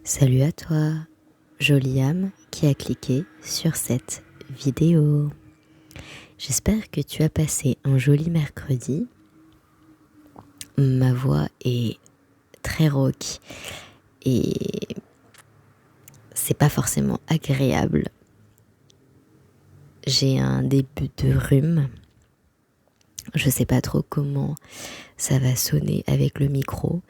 Salut à toi, jolie âme qui a cliqué sur cette vidéo. J'espère que tu as passé un joli mercredi. Ma voix est très rauque et c'est pas forcément agréable. J'ai un début de rhume. Je sais pas trop comment ça va sonner avec le micro.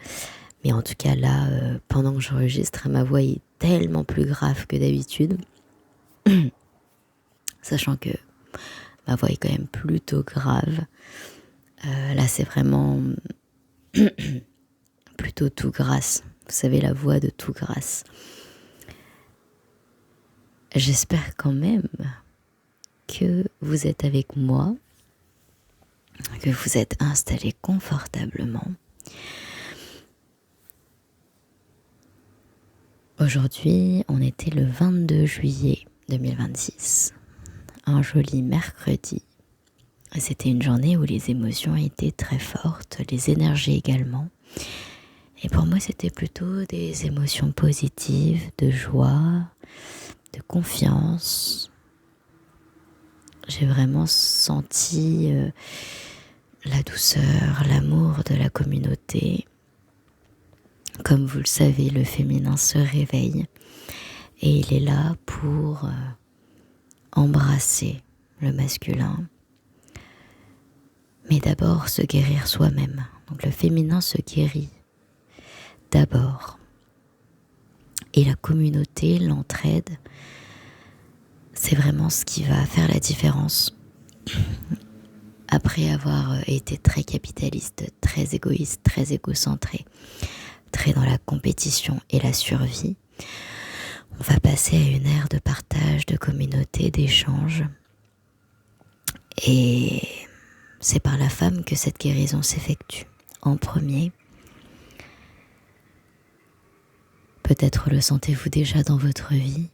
Mais en tout cas là, pendant que j'enregistre, ma voix est tellement plus grave que d'habitude. Sachant que ma voix est quand même plutôt grave. Là c'est vraiment plutôt tout grasse. Vous savez, la voix de tout grasse. J'espère quand même que vous êtes avec moi, que vous êtes installés confortablement. Aujourd'hui, on était le 22 juillet 2026, un joli mercredi. C'était une journée où les émotions étaient très fortes, les énergies également. Et pour moi, c'était plutôt des émotions positives, de joie, de confiance. J'ai vraiment senti la douceur, l'amour de la communauté. Comme vous le savez, le féminin se réveille et il est là pour embrasser le masculin, mais d'abord se guérir soi-même. Donc le féminin se guérit d'abord. Et la communauté, l'entraide, c'est vraiment ce qui va faire la différence. Après avoir été très capitaliste, très égoïste, très égocentré, très dans la compétition et la survie, on va passer à une ère de partage, de communauté, d'échange. Et c'est par la femme que cette guérison s'effectue. En premier, peut-être le sentez-vous déjà dans votre vie.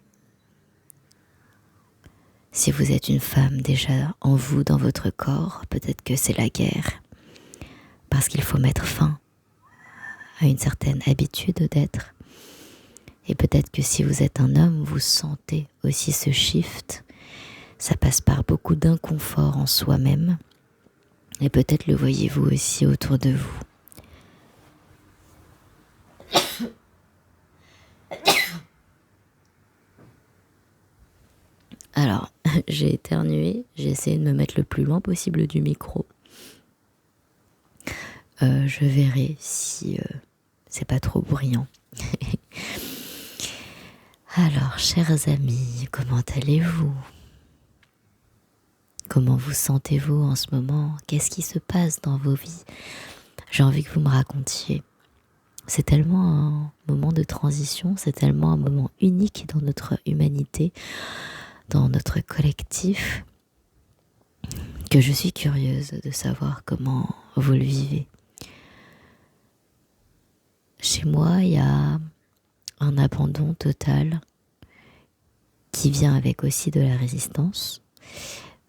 Si vous êtes une femme déjà en vous, dans votre corps, peut-être que c'est la guerre. Parce qu'il faut mettre fin à une certaine habitude d'être. Et peut-être que si vous êtes un homme, vous sentez aussi ce shift. Ça passe par beaucoup d'inconfort en soi-même. Et peut-être le voyez-vous aussi autour de vous. Alors, j'ai éternué, j'ai essayé de me mettre le plus loin possible du micro. Je verrai si c'est pas trop bruyant. Alors, chers amis, comment allez-vous ? Comment vous sentez-vous en ce moment ? Qu'est-ce qui se passe dans vos vies ? J'ai envie que vous me racontiez. C'est tellement un moment de transition, c'est tellement un moment unique dans notre humanité, dans notre collectif, que je suis curieuse de savoir comment vous le vivez. Chez moi, il y a un abandon total qui vient avec aussi de la résistance,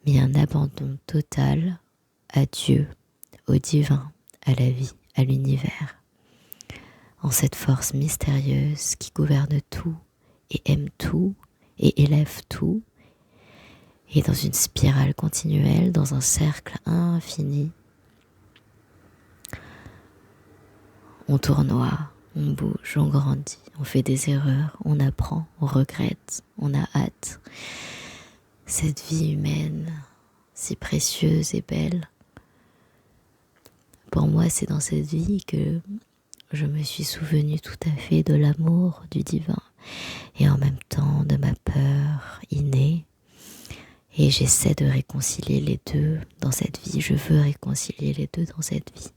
mais un abandon total à Dieu, au divin, à la vie, à l'univers, en cette force mystérieuse qui gouverne tout et aime tout et élève tout, et dans une spirale continuelle, dans un cercle infini. On tournoie, on bouge, on grandit, on fait des erreurs, on apprend, on regrette, on a hâte. Cette vie humaine, si précieuse et belle, pour moi c'est dans cette vie que je me suis souvenue tout à fait de l'amour du divin et en même temps de ma peur innée. Et j'essaie de réconcilier les deux dans cette vie. Je veux réconcilier les deux dans cette vie.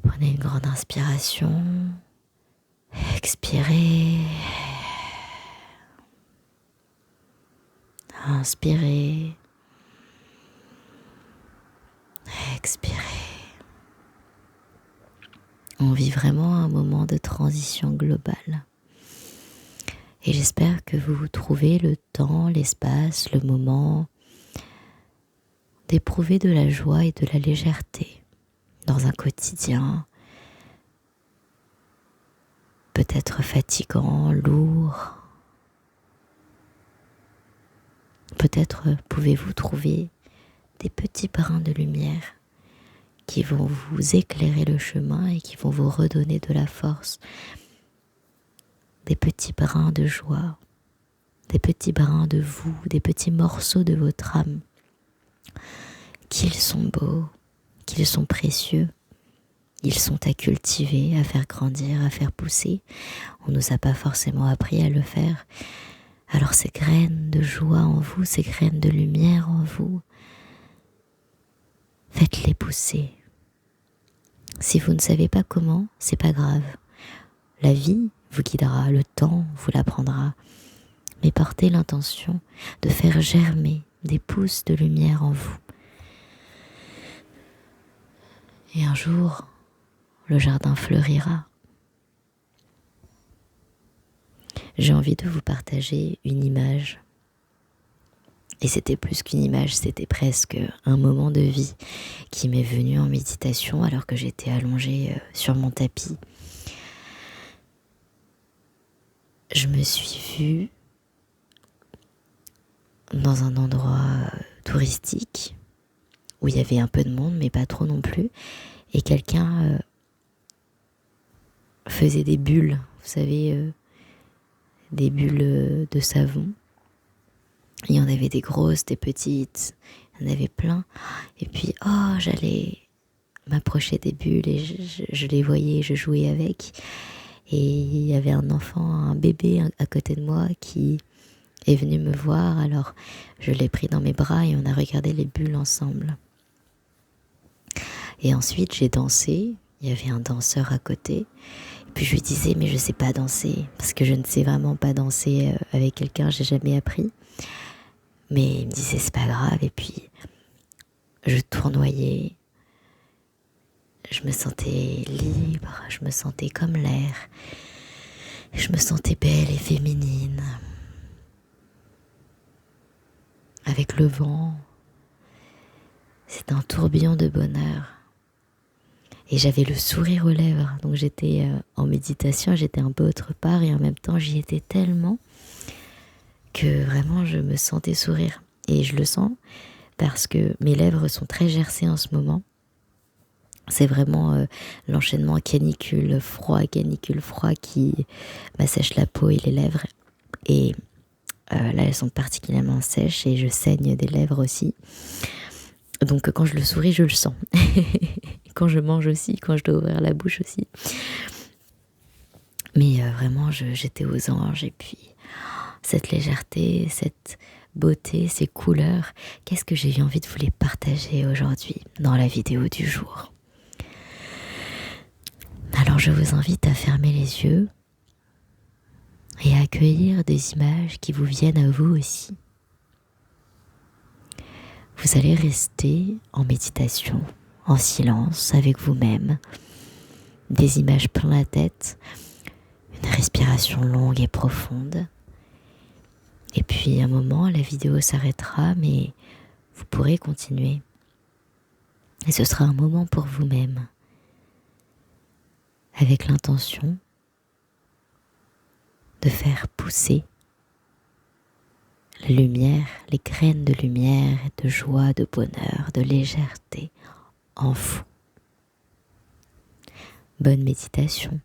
Prenez une grande inspiration. Expirez. Inspirez. Expirez. On vit vraiment un moment de transition globale. Et j'espère que vous trouvez le temps, l'espace, le moment d'éprouver de la joie et de la légèreté dans un quotidien peut-être fatigant, lourd. Peut-être pouvez-vous trouver des petits brins de lumière qui vont vous éclairer le chemin et qui vont vous redonner de la force. Des petits brins de joie, des petits brins de vous, des petits morceaux de votre âme. Qu'ils sont beaux, qu'ils sont précieux. Ils sont à cultiver, à faire grandir, à faire pousser. On ne nous a pas forcément appris à le faire. Alors ces graines de joie en vous, ces graines de lumière en vous, faites-les pousser. Si vous ne savez pas comment, c'est pas grave. La vie vous guidera, le temps vous l'apprendra. Mais portez l'intention de faire germer des pousses de lumière en vous. Et un jour, le jardin fleurira. J'ai envie de vous partager une image. Et c'était plus qu'une image, c'était presque un moment de vie qui m'est venu en méditation alors que j'étais allongée sur mon tapis. Je me suis vue dans un endroit touristique où il y avait un peu de monde, mais pas trop non plus. Et quelqu'un faisait des bulles, vous savez, des bulles de savon. Il y en avait des grosses, des petites, il y en avait plein. Et puis, j'allais m'approcher des bulles et je les voyais, je jouais avec. Et il y avait un enfant, un bébé à côté de moi qui est venu me voir. Alors, je l'ai pris dans mes bras et on a regardé les bulles ensemble. Et ensuite, j'ai dansé. Il y avait un danseur à côté. Et puis, je lui disais, mais je sais pas danser. Parce que je ne sais vraiment pas danser avec quelqu'un, j'ai jamais appris. Mais il me disait, c'est pas grave. Et puis, je tournoyais. Je me sentais libre, je me sentais comme l'air. Je me sentais belle et féminine. Avec le vent. C'était un tourbillon de bonheur. Et j'avais le sourire aux lèvres. Donc j'étais en méditation, j'étais un peu autre part. Et en même temps, j'y étais tellement que vraiment je me sentais sourire. Et je le sens parce que mes lèvres sont très gercées en ce moment. C'est vraiment l'enchaînement canicule-froid qui m'assèche la peau et les lèvres. Et là, elles sont particulièrement sèches et je saigne des lèvres aussi. Donc quand je le souris, je le sens. Quand je mange aussi, quand je dois ouvrir la bouche aussi. Mais vraiment, j'étais aux anges. Et puis, cette légèreté, cette beauté, ces couleurs, qu'est-ce que j'ai eu envie de vous les partager aujourd'hui dans la vidéo du jour. Alors je vous invite à fermer les yeux et à accueillir des images qui vous viennent à vous aussi. Vous allez rester en méditation, en silence avec vous-même, des images plein la tête, une respiration longue et profonde. Et puis à un moment, la vidéo s'arrêtera, mais vous pourrez continuer. Et ce sera un moment pour vous-même. Avec l'intention de faire pousser la lumière, les graines de lumière, de joie, de bonheur, de légèreté en vous. Bonne méditation.